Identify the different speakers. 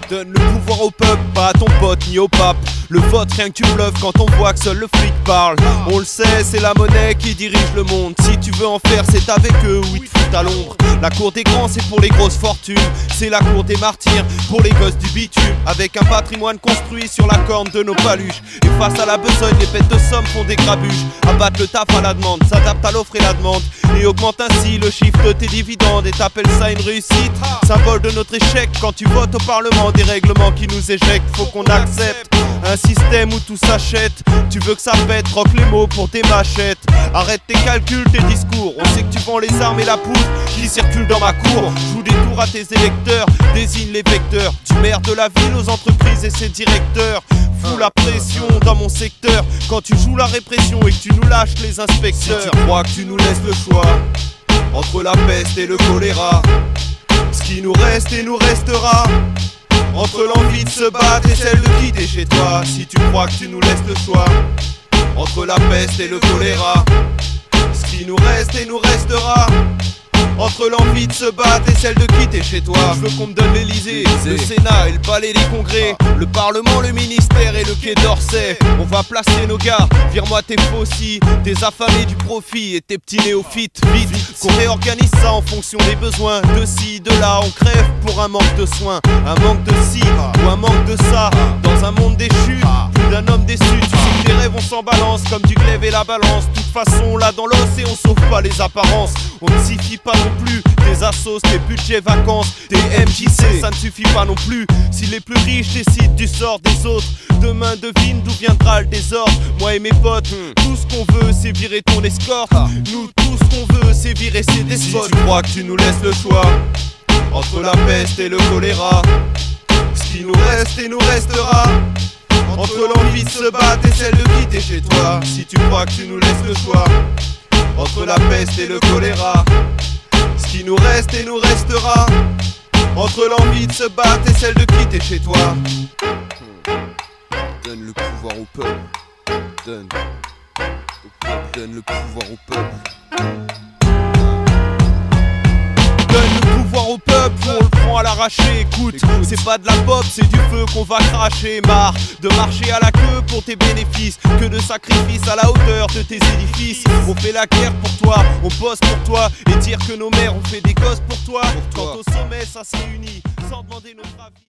Speaker 1: Donne le pouvoir au peuple, pas à ton pote ni au pape. Le vote, rien que tu bluffes quand on voit que seul le fric parle. On le sait, c'est la monnaie qui dirige le monde. Si tu veux en faire, c'est avec eux ou ils te foutent à l'ombre. La cour des grands, c'est pour les grosses fortunes. C'est la cour des martyrs, pour les gosses du bitume. Avec un patrimoine construit sur la corne de nos paluches. Et face à la besogne, les bêtes de somme font des grabuges. Abattent le taf à la demande, s'adaptent à l'offre et la demande. Et augmente ainsi le chiffre de tes dividendes. Et t'appelles ça une réussite, symbole de notre échec. Quand tu votes au parlement, des règlements qui nous éjectent. Faut qu'on accepte un système où tout s'achète. Tu veux que ça pète, rock les mots pour tes machettes. Arrête tes calculs, tes discours. On sait que tu vends les armes et la poudre qui circulent dans ma cour. Joue des tours à tes électeurs, désigne les vecteurs. Du maire de la ville aux entreprises et ses directeurs. Fous la pression dans mon secteur quand tu joues la répression et que tu nous lâches les inspecteurs. Si tu crois que tu nous laisses le choix entre la peste et le choléra, ce qui nous reste et nous restera entre l'envie de se battre et celle de quitter chez toi. Si tu crois que tu nous laisses le choix entre la peste et le choléra, ce qui nous reste et nous restera entre l'envie de se battre et celle de quitter chez toi. Je veux qu'on me donne l'Elysée, le Sénat et le palais des congrès, le Parlement, le ministère et le quai d'Orsay. On va placer nos gars, vire-moi tes faucils, tes affamés du profit et tes petits néophytes. Vite, qu'on réorganise ça en fonction des besoins. De ci, de là, on crève pour un manque de soins. Un manque de ci ou un manque de ça. Dans un monde déchu, plus d'un homme déçu. Tu sais que tes rêves on s'en balance comme du glaive et la balance. De toute façon là dans l'os et on sauve pas les apparences. On ne suffit pas non plus tes assos, tes budgets vacances, tes MJC, ça ne suffit pas non plus. Si les plus riches décident du sort des autres, demain devine d'où viendra le désordre. Moi et mes potes, tout ce qu'on veut c'est virer ton escorte. Nous tout ce qu'on veut c'est virer ces despotes. Si tu crois que tu nous laisses le choix entre la peste et le choléra, ce qui nous reste et nous restera entre l'envie de se battre et celle de quitter chez toi. Si tu crois que tu nous laisses le choix entre la peste et le choléra, ce qui nous reste et nous restera entre l'envie de se battre et celle de quitter chez toi. Donne le pouvoir au peuple. Donne le pouvoir au peuple. Donne le pouvoir au peuple, on le prend à l'arraché. Écoute, c'est pas de la pop, c'est du feu qu'on va cracher. Marre de marcher à la queue pour tes bénéfices, que de sacrifices à la hauteur de tes édifices. On fait la guerre pour toi, on bosse pour toi, et dire que nos mères ont fait des gosses pour toi. Quand au sommet ça se réunit, sans demander notre avis.